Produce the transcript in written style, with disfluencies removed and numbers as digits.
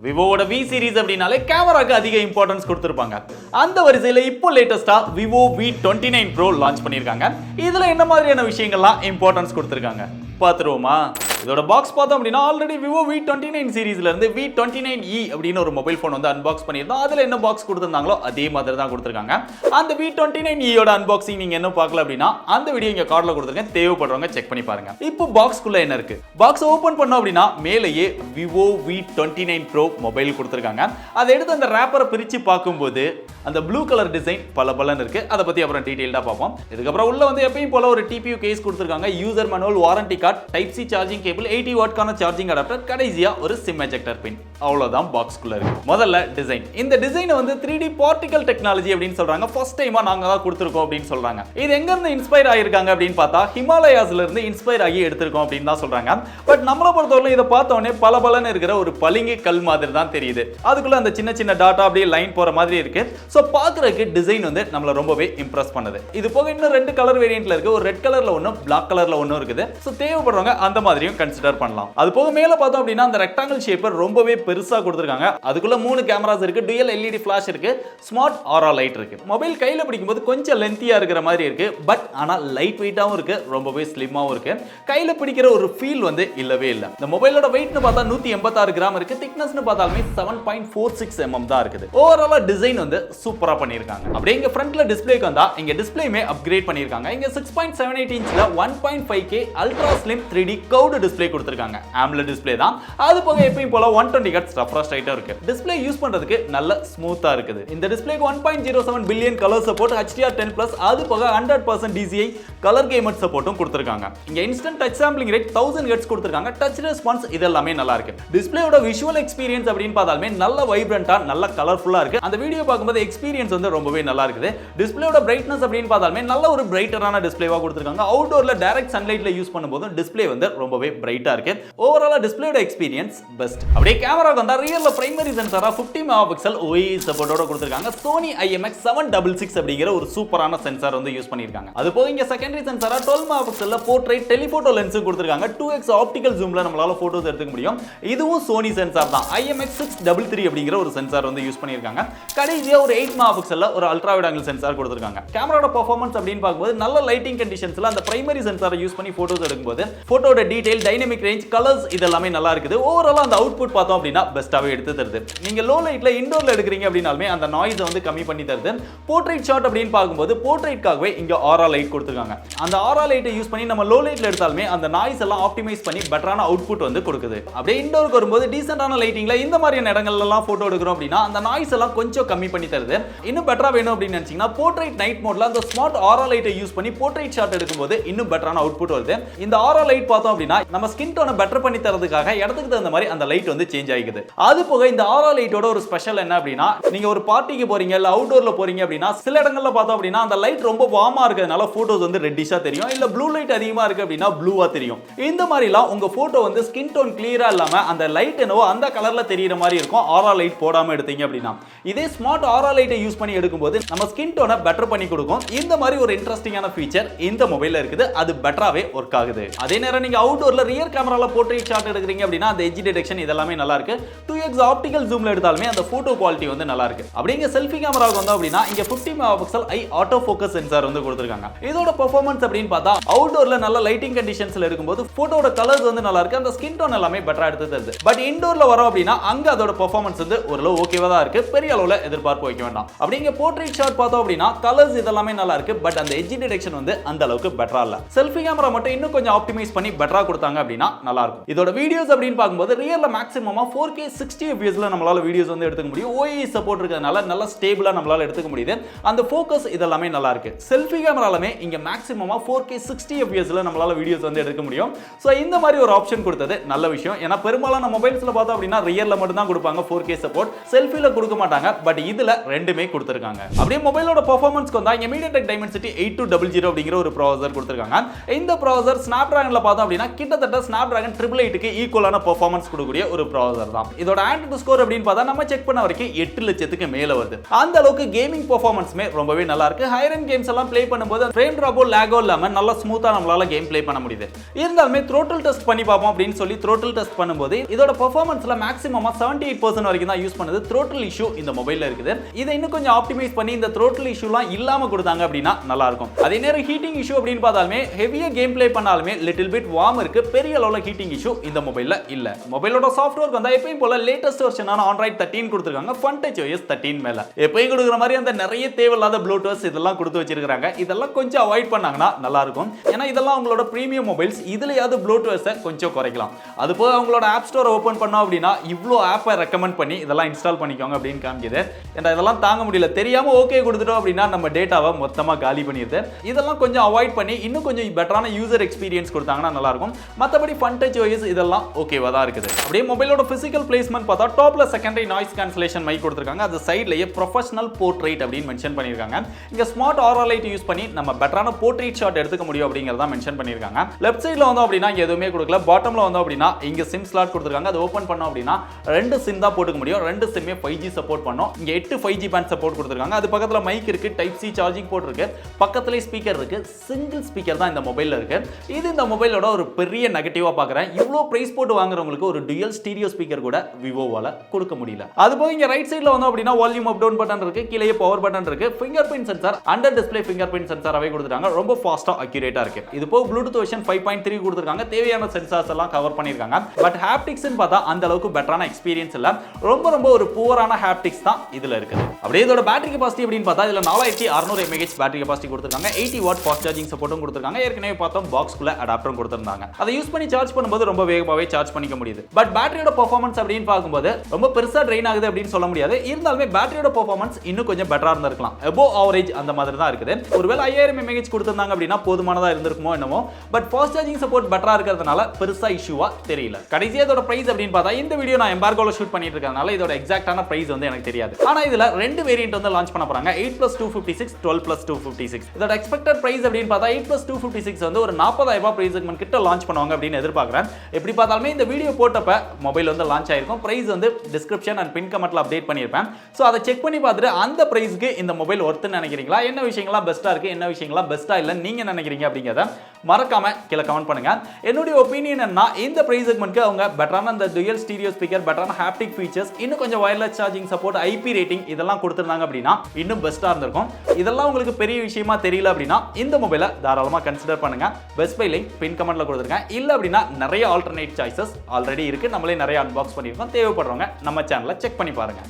விவோவோட V series அப்படினாலே கேமராக்கு அதிக importance கொடுத்திருப்பாங்க. அந்த வரிசையில இப்போ லேட்டஸ்டா Vivo V29 Pro லான்ச் பண்ணிருக்காங்க. இதுல என்ன மாதிரியான விஷயங்கள்லாம் இம்பார்ட்டன்ஸ் கொடுத்திருக்காங்க பாத்துருவோமா? இதோட பாக்ஸ் பார்த்தோம் அப்படின்னா ஆல்ரெடி Vivo V29 சீரிஸ்ல இருந்து V29e அப்படின்னு ஒரு மொபைல் போன் வந்து அன்பாக்ஸ் பண்ணியிருந்தோம். அதுல என்ன பாக்ஸ் கொடுத்திருந்தாங்களோ அதே மாதிரி தான் கொடுத்திருக்காங்க. அந்த V29e யோட அன்பாக்சிங் நீங்க என்ன பார்க்கல அப்படின்னா அந்த வீடியோ இங்க கார்ட்ல கொடுத்திருக்கேன், தேவைப்படுறவங்க செக் பண்ணி பாருங்க. இப்போ பாக்ஸ்க்குள்ள என்ன இருக்கு? பாக்ஸ் ஓபன் பண்ணோம் அப்படின்னா மேலேயே Vivo V29 Pro மொபைல் கொடுத்திருக்காங்க. அதை எடுத்து அந்த ரேப்பரை பிரிச்சு பார்க்கும்போது அந்த ப்ளூ கலர் டிசைன் பலபலன்னு இருக்கு. அதை பத்தி அப்புறம் டீடைல்டா பார்ப்போம். இதுக்கப்புறம் உள்ள வந்து எப்பயும் போல ஒரு TPU கேஸ் கொடுத்திருக்காங்க, user manual, warranty card, type C charging cable, 80 வாட்கான சார்ஜிங் அடாப்டர், கடைசியா ஒரு சிம் எஜெக்டர் பின். அவ்வளவுதான் பாக்ஸ்க்குள்ள இருக்கு. முதல்ல டிசைன். இந்த டிசைனை வந்து 3D பார்ட்டிகல் டெக்னாலஜி அப்படின்னு சொல்றாங்க. ஃபர்ஸ்ட் டைமா நாங்க தான் கொடுத்திருக்கோம் அப்படின்னு சொல்றாங்க. இது எங்க இருந்து இன்ஸ்பயர் ஆயிருக்காங்க அப்படின்னு பார்த்தா ஹிமாலயாஸ்ல இருந்து இன்ஸ்பயர் ஆகி எடுத்திருக்கோம் அப்படின்னு தான் சொல்றாங்க. பட் நம்மள பொறுத்தவரை இதை பார்த்தோன்னே பலபலன்னு இருக்கிற ஒரு பளிங்கு கல் மாதிரி தான் தெரியுது. அதுக்குள்ள அந்த சின்ன சின்ன டாட்டா அப்படியே லைன் போற மாதிரி இருக்கு. சோ பாக்குறதுக்கு டிசைன் வந்து நம்மள ரொம்பவே இம்ப்ரெஸ் பண்ணுது. இது போக இன்னும் ரெண்டு கலர் வேரியன்ட்ல இருக்கு. ஒரு ரெட் கலர்ல ஒன்னு, பிளாக் கலர்ல ஒன்னு இருக்குது. சோ தேவைப்படுறவங்க அந்த மாதிரியும் கன்சிடர் பண்ணலாம். அது போக மேல பார்த்தோம் அப்படின்னா அந்த ரெக்டாங்கிள் ஷேப்பர் ரொம்பவே பெருசா கொடுத்திருக்காங்க. அதுக்குள்ள 3 கேமராஸ் இருக்கு, டுயல் LED ஃபிளாஷ் இருக்கு, ஸ்மார்ட் ஆரா லைட் இருக்கு. மொபைல் கையில பிடிக்கும்போது கொஞ்சம் லென்த்தியா இருக்கிற மாதிரி இருக்கு. பட் ஆனா லைட் வெயிட்டாவும் இருக்கு, ரொம்பவே ஸ்லிம்மாவும் இருக்கு. கையில பிடிக்கிற ஒரு ஃபீல் வந்து இல்லவே இல்ல. இந்த மொபைலோட வெயிட்னு பார்த்தா 186 கிராம் இருக்கு. திக்னஸ்னு பார்த்தாலுமே 7.46 mm தான் இருக்குது. ஓவராலா டிசைன் வந்து சூப்பரா பண்ணிருக்காங்க. அப்படியே இங்க ஃப்ரண்ட்ல டிஸ்ப்ளேக்கு வந்தா இங்க டிஸ்ப்ளேமே அப்கிரேட் பண்ணிருக்காங்க. இங்க 6.78 இன்ச்ல 1.5K ultra slim 3D curved display கொடுத்திருக்காங்க. AMOLED டிஸ்ப்ளே தான். அது போக எப்பவும் போல 120 Hz ரெஃப்ரெஷ் ரேட்டும் இருக்கு. டிஸ்ப்ளே யூஸ் பண்றதுக்கு நல்ல ஸ்மூத்தா இருக்குது. இந்த டிஸ்ப்ளேக்கு 1.07 பில்லியன் கலர் சப்போர்ட், HDR10+, அது போக 100% DCI கலர் கேமர் சப்போர்ட்டும் கொடுத்திருக்காங்க. இங்க instant touch sampling rate 1000 Hz கொடுத்திருக்காங்க. டச் ரெஸ்பான்ஸ் இதெல்லாமே நல்லா இருக்கு. டிஸ்ப்ளேயோட விஷுவல் எக்ஸ்பீரியன்ஸ் அப்படின்னு பார்த்தாலுமே நல்ல வைப்ரண்டா, நல்ல கலர்ஃபுல்லா இருக்கு. அந்த வீடியோ பார்க்கும்போது எக்ஸ்பீரியன்ஸ் வந்து ரொம்பவே நல்லா இருக்குது. டிஸ்ப்ளேயோட பிரைட்னஸ் அப்படின்னு பார்த்தாலுமே நல்ல ஒரு பிரைட்டரான டிஸ்ப்ளேவா கொடுத்திருக்காங்க. அவுட்டோர்ல டைரக்ட் சன்லைட்ல யூஸ் பண்ணும்போது டிஸ்ப்ளே வந்து ரொம்பவே பிரைட்டா இருக்கு. ஓவராலா டிஸ்ப்ளேயோட எக்ஸ்பீரியன்ஸ் பெஸ்ட். அப்படியே கேமராக்கு வந்தா ரியல்ல பிரைமரி சென்சாரா 50 மெகாபிக்சல் OIS சப்போர்ட்டோட கொடுத்திருக்காங்க. Sony IMX766 அப்படிங்கிற ஒரு சூப்பரான சென்சார் வந்து யூஸ் பண்ணிருக்காங்க. அது போக இங்க செகண்டரி சென்சாரா 12 மெகாபிக்சல்ல போர்ட்ரைட் டெலிஃபோட்டோ லென்ஸ் கொடுத்திருக்காங்க. 2x ஆப்டிகல் ஜூம்ல நம்மளால போட்டோஸ் எடுத்துக்க முடியும். இதுவும் Sony சென்சார் தான். IMX633 அப்படிங்கிற ஒரு சென்சார் வந்து யூஸ் பண்ணிருக்காங்க. கடைசியா ஒரு 8 மெகாபிக்சல்ல ஒரு அல்ட்ரா வைட் ஆங்கிள் சென்சார் கொடுத்திருக்காங்க. கேமராவோட பெர்ஃபார்மன்ஸ் அப்படின்னு பார்க்கும்போது நல்ல லைட்டிங் கண்டிஷன்ஸ்ல அந்த பிரைமரி சென்சாரை யூஸ் பண்ணி போட்டோஸ் எடுக்கும்போது போட்டோட டீடைல், டைனமிக் ரேஞ்ச், கலர்ஸ் இதெல்லாமே நல்லா இருக்குது. ஓவராலா அந்த அவுட்புட் பார்த்தோம் அப்படின்னா பெஸ்ட்டாவே எடுத்து தருது. நீங்க லோ லைட்ல இன்டோர்ல எடுக்கிறீங்க அப்படினாலுமே அந்த நாய்ஸை வந்து கம்மி பண்ணி தருது. போர்ட்ரைட் ஷாட் அப்படின்னு பார்க்கும்போது போர்ட்ரைட்காகவே இங்க ஆரா லைட் கொடுத்திருக்காங்க. அந்த ஆரா லைட்டை யூஸ் பண்ணி நம்ம லோ லைட்ல எடுத்தாலுமே அந்த நாய்ஸ் எல்லாம் ஆப்டிமைஸ் பண்ணி பெட்டரான அவுட்புட் வந்து கொடுக்குது. அப்படியே இன்டோருக்கு வரும்போது டீசென்ட்டான லைட்டிங்ல இந்த மாதிரியான இடங்கள்ல எல்லாம் போட்டோ எடுக்கிறோம் அப்படின்னா அந்த நாய்ஸ் எல்லாம் கொஞ்சம் கம்மி பண்ணி தருது. இன்னும் பெட்டரா வேணும் அப்படின்னு நினைச்சீங்கன்னா போர்ட்ரைட் நைட் மோட்ல அந்த ஸ்மார்ட் ஆரா லைட்டை யூஸ் பண்ணி போர்ட்ரைட் ஷாட் எடுக்கும்போது இன்னும் பெட்டரான அவுட்புட் வருது. இந்த ஆரா லைட் பார்த்தோம் அப்படின்னா நம்ம ஸ்கின் டோனை பெட்டர் பண்ணி தரதுக்காக இடத்துக்கு தகுந்த மாதிரி அந்த லைட் வந்து சேஞ்ச் ஆகிக்குது. அது போக இந்த ஆரா லைட்டோட ஒரு ஸ்பெஷல் என்ன அப்படின்னா நீங்க ஒரு பார்ட்டிக்கு போறீங்க இல்ல அவுட்டோர்ல போறீங்க அப்படின்னா சில இடங்கள்ல பார்த்தோம் அப்படின்னா அந்த லைட் ரொம்ப வார்மா இருக்கிறதுனால போட்டோஸ் வந்து ரெட்டிஷா தெரியும், இல்ல ப்ளூ லைட் அதிகமா இருக்கு அப்படின்னா ப்ளூவா தெரியும். இந்த மாதிரிலாம் உங்க போட்டோ வந்து ஸ்கின் டோன் கிளியரா இல்லாம அந்த லைட் என்னவோ அந்த கலர்ல தெரியுற மாதிரி இருக்கும் ஆரா லைட் போடாம எடுத்தீங்க அப்படின்னா. இதே ஸ்மார்ட் ஆரா லைட்டை யூஸ் பண்ணி எடுக்கும்போது நம்ம ஸ்கின் டோனை பெட்டர் பண்ணி கொடுக்கும். இந்த மாதிரி ஒரு இன்ட்ரெஸ்டிங்கான ஃபீச்சர் இந்த மொபைல்ல இருக்குது. அது பெட்டராவே ஒர்க் ஆகுது. அதே நேரம் நீங்க அவுட்டோர்ல ரியர் கேமரால போர்ட்ரைட் ஷாட் எடுக்கிறீங்க அப்படின்னா அந்த எட்ஜ் டிடெக்ஷன் இதெல்லாமே நல்லா இருக்கு. 2x ஆப்டிகல் ஜூம்ல எடுத்தாலுமே அந்த போட்டோ குவாலிட்டி வந்து நல்லா இருக்கு. அப்படிங்க செல்ஃபி கேமராவுக்கு வந்தா அப்படின்னா இங்க 50 மெகாபிக்சல் ஐ ஆட்டோ ஃபோக்கஸ் சென்சார் வந்து கொடுத்திருக்காங்க. இதோட பெர்ஃபார்மன்ஸ் அப்படின்னு பார்த்தா அவுட்டோர்ல நல்ல லைட்டிங் கண்டிஷன்ஸ்ல இருக்கும்போது போட்டோட கலர்ஸ் வந்து நல்லா இருக்கு. அந்த ஸ்கின் டோன் எல்லாமே பெட்டரா எடுத்து தருது. பட் இன்டோர்ல வரோம் அப்படின்னா அங்க அதோட பெர்ஃபார்மன்ஸ் வந்து ஓரளவு ஓகேவா தான் இருக்கு. பெரிய அளவுல எதிர்பார்ப்பு வைக்க வேண்டாம். அப்படிங்க போர்ட்ரைட் ஷாட் பார்த்தோம் அப்படின்னா கலர்ஸ் இதெல்லாமே நல்லா இருக்கு. பட் அந்த எட்ஜ் டிடெக்ஷன் வந்து அந்த அளவுக்கு பெட்டரா இல்ல. செல்ஃபி கேமரா மட்டும் இன்னும் கொஞ்சம் ஆப்டிமைஸ் பண்ணி பெட்டரா கொடுத்தாங்க அப்படின்னா நல்லா இருக்கும். இதோட வீடியோஸ் அப்படின்னு பார்க்கும்போது ரியல்ல மேக்ஸிமமா 4K 60 fps நம்மளால வீடியோஸ் வந்து எடுத்துக்க முடியும். OIS சப்போர்ட் இருக்கிறதுனால நல்ல ஸ்டேபிளா நம்மளால எடுத்துக்க முடியுது. அந்த ஃபோக்கஸ் இதெல்லாமே நல்லா இருக்கு. செல்ஃபி கேமராலமே இங்க மேக்ஸிமமா 4K 60 fps நம்மளால வீடியோஸ் வந்து எடுக்க முடியும். சோ இந்த மாதிரி ஒரு ஆப்ஷன் கொடுத்தது நல்ல விஷயம். ஏன்னா பெரும்பாலான மொபைல்ஸ்ல பார்த்தோம் அப்படின்னா ரியல்ல மட்டும் தான் கொடுப்பாங்க 4K சப்போர்ட், செல்ஃபில கொடுக்க மாட்டாங்க. பட் இதுல ரெண்டுமே கொடுத்திருக்காங்க. அப்படியே மொபைலோட பெர்ஃபார்மன்ஸ்க்கு வந்தா MediaTek Dimensity 8200 அப்படிங்கிற ஒரு ப்ராசஸர் கொடுத்திருக்காங்க. இந்த ப்ராசஸர் Snapdragonல பார்த்தோம் அப்படின்னா கிட்டத்தட்ட Snapdragon 888க்கு ஈக்குவலான பெர்ஃபார்மன்ஸ் கொடுக்கக்கூடிய ஒரு ப்ராசஸர் ப்ராசஸர் தான். இதோட ஆண்ட்ராய்டு ஸ்கோர் அப்படின்னு பார்த்தா நம்ம செக் பண்ண வரைக்கும் 8 லட்சத்துக்கு மேல வருது. அந்த அளவுக்கு கேமிங் பெர்ஃபார்மன்ஸ்மே ரொம்பவே நல்லா இருக்கு. ஹையர் எண்ட் கேம்ஸ் எல்லாம் ப்ளே பண்ணும்போது ஃப்ரேம் டிராப்போ லாகோ இல்லாம நல்லா ஸ்மூத்தா நம்மளால கேம் ப்ளே பண்ண முடியுது. இருந்தாலுமே த்ரோட்டில் டெஸ்ட் பண்ணி பார்ப்போம் அப்படின்னு சொல்லி த்ரோட்டில் டெஸ்ட் பண்ணும்போது இதோட பெர்ஃபார்மன்ஸ்ல மேக்ஸிமமா 78% வரைக்கும் தான் யூஸ் பண்ணுது. த்ரோட்டில் இஷ்யூ இந்த மொபைல்ல இருக்குது. இதை இன்னும் கொஞ்சம் ஆப்டிமைஸ் பண்ணி இந்த த்ரோட்டில் இஷ்யூலாம் இல்லாம கொடுத்தாங்க அப்படின்னா நல்லா இருக்கும். அதே நேரம் ஹீட்டிங் இஷ்யூ அப்படின்னு பார்த்தாலுமே ஹெவியா கேம் ப்ளே பண்ணாலுமே லிட்டில் பிட் வார்ம் இருக்கு. பெரிய அளவுல ஹீட்டிங் இஷ்யூ இந்த மொபைல்ல இல்ல. மொபைலோட சாஃப்ட்வேர் வந்தா எப்பயும் போல லேட்டஸ்ட் வெர்ஷனான Android 13 கொடுத்திருக்காங்க. FunTouch OS 13 மேல எப்பயும் கொடுக்குற மாதிரி அந்த நிறைய தேவையில்லாத ப்ளூடூத் இதெல்லாம் கொடுத்து வச்சிருக்காங்க. இதெல்லாம் கொஞ்சம் அவாய்ட் பண்ணாங்கன்னா நல்லா இருக்கும். ஏன்னா இதெல்லாம் அவங்களோட பிரீமியம் மொபைல்ஸ். இதுலயாவது ப்ளூடூத்தை கொஞ்சம் குறைக்கலாம். அது போக அவங்களோட ஆப் ஸ்டோர் ஓபன் பண்ணோம் அப்படின்னா இவ்ளோ ஆப்பை ரெக்கமெண்ட் பண்ணி இதெல்லாம் இன்ஸ்டால் பண்ணிக்கோங்க அப்படின்னு காமிக்குது. ஏன்னா இதெல்லாம் தாங்க முடியல. தெரியாம ஓகே கொடுத்துட்டோம் அப்படின்னா நம்ம டேட்டாவை மொத்தமா காலி பண்ணிடுது. இதெல்லாம் கொஞ்சம் அவாய்ட் பண்ணி இன்னும் கொஞ்சம் பெட்டரான யூசர் எக்ஸ்பீரியன்ஸ் கொடுத்தாங்கன்னா நல்லா இருக்கும். மற்றபடி FunTouch OS இதெல்லாம் ஓகேவா தான் இருக்குது. அப்படியே மொபைலோட பிசிக்கல் பிளேஸ்மெண்ட் பார்த்தா டாப்ல செகண்டரி நாய்ஸ் கேன்சலேஷன் மைக் கொடுத்திருக்காங்க. அது சைடுலயே ப்ரொஃபஷனல் போர்ட்ரைட் அப்படின்னு மென்ஷன் பண்ணிருக்காங்க. இங்க ஸ்மார்ட் ஆரா லைட் யூஸ் பண்ணி நம்ம பெட்டரான போர்ட்ரைட் ஷாட் எடுத்துக்க முடியும் அப்படிங்கறத மென்ஷன் பண்ணிருக்காங்க. லெஃப்ட் சைடுல வந்தோம் அப்படின்னா இங்க எதுவுமே கொடுக்கல. பாட்டம்ல வந்தோம் அப்படின்னா இங்க சிம் ஸ்லாட் கொடுத்திருக்காங்க. அது ஓபன் பண்ணோம் அப்படின்னா 2 சிம் தான் போட்டுக்க முடியும். 2 சிம்மே 5G சப்போர்ட் பண்ணும். இங்க 8 5G பேண்ட் சப்போர்ட் கொடுத்திருக்காங்க. அது பக்கத்துல மைக் இருக்கு, டைப் சி சார்ஜிங் போர்ட் இருக்கு, பக்கத்துலயே ஸ்பீக்கர் இருக்கு. சிங்கிள் ஸ்பீக்கர் தான் இந்த மொபைல்ல இருக்கு. இது இந்த மொபைலோட ஒரு பெரிய நெகட்டிவா பார்க்கறேன். இவ்ளோ பிரைஸ் போட்டு வாங்குறவங்களுக்கு ஒரு டுயல் ஸ்டீரியோ ஸ்பீக்கர் கூட விவோவால கொடுக்க முடியல. அது போக இங்க ரைட் சைடுல வந்தோம் அப்படின்னா வால்யூம் அப் டவுன் பட்டன் இருக்கு, கீழே பவர் பட்டன் இருக்கு, fingerprint sensor, under display fingerprint சென்சாராவே கொடுத்துட்டாங்க. ரொம்ப ஃபாஸ்டா அக்யூரேட்டா இருக்கு. இது போக ப்ளூடூத் வெர்ஷன் 5.3 கொடுத்திருக்காங்க. தேவையான சென்சார்ஸ் எல்லாம் கவர் பண்ணிருக்காங்க. பட் ஹாப்டிக்ஸ்னு பார்த்தா அந்த அளவுக்கு பெட்டரான எக்ஸ்பீரியன்ஸ் இல்ல. ரொம்ப ஒரு புவரான ஹாப்டிக்ஸ் தான் இதுல இருக்குது. அப்படியே இதோட பேட்டரி கெபாசிட்டி அப்படின்னு பார்த்தா இதுல 4600 mAh பேட்டரி கெபாசிட்டி கொடுத்திருக்காங்க. 80 வாட் ஃபாஸ்ட் சார்ஜிங் சப்போர்ட்டும் கொடுத்திருக்காங்க. ஏற்கனவே பார்த்தோம் பாக்ஸ்க்குள்ள அடாப்டரும் கொடுத்திருந்தாங்க. அதை யூஸ் பண்ணி சார்ஜ் பண்ணும்போது ரொம்ப வேகமாவே சார்ஜ் பண்ணிக்க முடியுது. பட் பேட்டரியோட பெர்ஃபார்மன்ஸ் அப்படின்னு பார்க்கும்போது ரொம்ப பெருசா ட்ரெயின் ஆகுது அப்படின்னு சொல்ல முடியாது. இருந்தாலுமே பேட்டரியோட பெர்ஃபார்மன்ஸ் இன்னும் கொஞ்சம் பெட்டரா இருந்திருக்கலாம். அபோவ் ஆவரேஜ் அந்த மாதிரி தான் இருக்குது. ஒருவேளை 5000 mAh கொடுத்திருந்தாங்க அப்படின்னா போதுமானதா இருந்திருக்குமோ என்னமோ. பட் ஃபாஸ்ட் சார்ஜிங் சப்போர்ட் பெட்டரா இருக்கிறதுனால பெருசா இஷ்யூவா தெரியல. கடைசியா இதோட பிரைஸ் அப்படின்னு பார்த்தா இந்த வீடியோ நான் எம்பார்கோல ஷூட் பண்ணிட்டு இருக்கறனால இதோட எக்ஸாக்ட்டான பிரைஸ் வந்து எனக்கு தெரியாது. ஆனா இதுல ரெண்டு வேரியன்ட் வந்து லான்ச் பண்ண போறாங்க. 8+256, 12+256. இதோட எக்ஸ்பெக்டட் பிரைஸ் அப்படின்னு பார்த்தா 8+256 வந்து ஒரு 40000 பிரைஸ் செக்மென்ட் கிட்ட லான்ச் பண்ணுவாங்க அப்படின்னு எதிர்பார்க்கறேன். எப்படி பார்த்தாலுமே இந்த வீடியோ போட்டப்ப மொபைல் வந்து லான்ச் ஆயிருக்கும். பிரைஸ் வந்து டிஸ்கிரிப்ஷன் அண்ட் பின் கமெண்ட்ல அப்டேட் பண்ணிருப்பேன். சோ அதை செக் பண்ணி பார்த்துட்டு அந்த பிரைஸ்க்கு இந்த மொபைல் ஒர்த்னு நினைக்கிறீங்களா, என்ன விஷயங்களா பெஸ்டா இருக்கு, என்ன விஷயங்களா பெஸ்டா இல்ல நீங்க நினைக்கிறீங்க அப்படிங்கறத மறக்காம கீழ கமெண்ட் பண்ணுங்க. என்னோட ஒபினியன் என்ன, இந்த பிரைஸ் செக்மென்ட்க்கு அவங்க பெட்டரான அந்த டுயல் ஸ்டீரியோ ஸ்பீக்கர், பெட்டரான ஹாப்டிக் ஃபீச்சர்ஸ், இன்னும் கொஞ்சம் wireless charging support, IP rating இதெல்லாம் கொடுத்திருந்தாங்க அப்படின்னா இன்னும் பெஸ்டா இருந்திருக்கும். இதெல்லாம் உங்களுக்கு பெரிய விஷயமா தெரியல அப்படின்னா இந்த மொபைலை தாராளமா கன்சிடர் பண்ணுங்க. பெஸ்ட் பை லிங்க் பின் கமெண்ட்ல கொடுத்திருக்கேன். இல்ல அப்படின்னா நிறைய ஆல்டர்னேட் சாய்ஸஸ் ஆல்ரெடி இருக்கு. நம்மளே நிறைய அன்பாக்ஸ் பண்ணிருக்கோம். தேவைப்படுறவங்க நம்ம சேனலை செக் பண்ணி பாருங்க.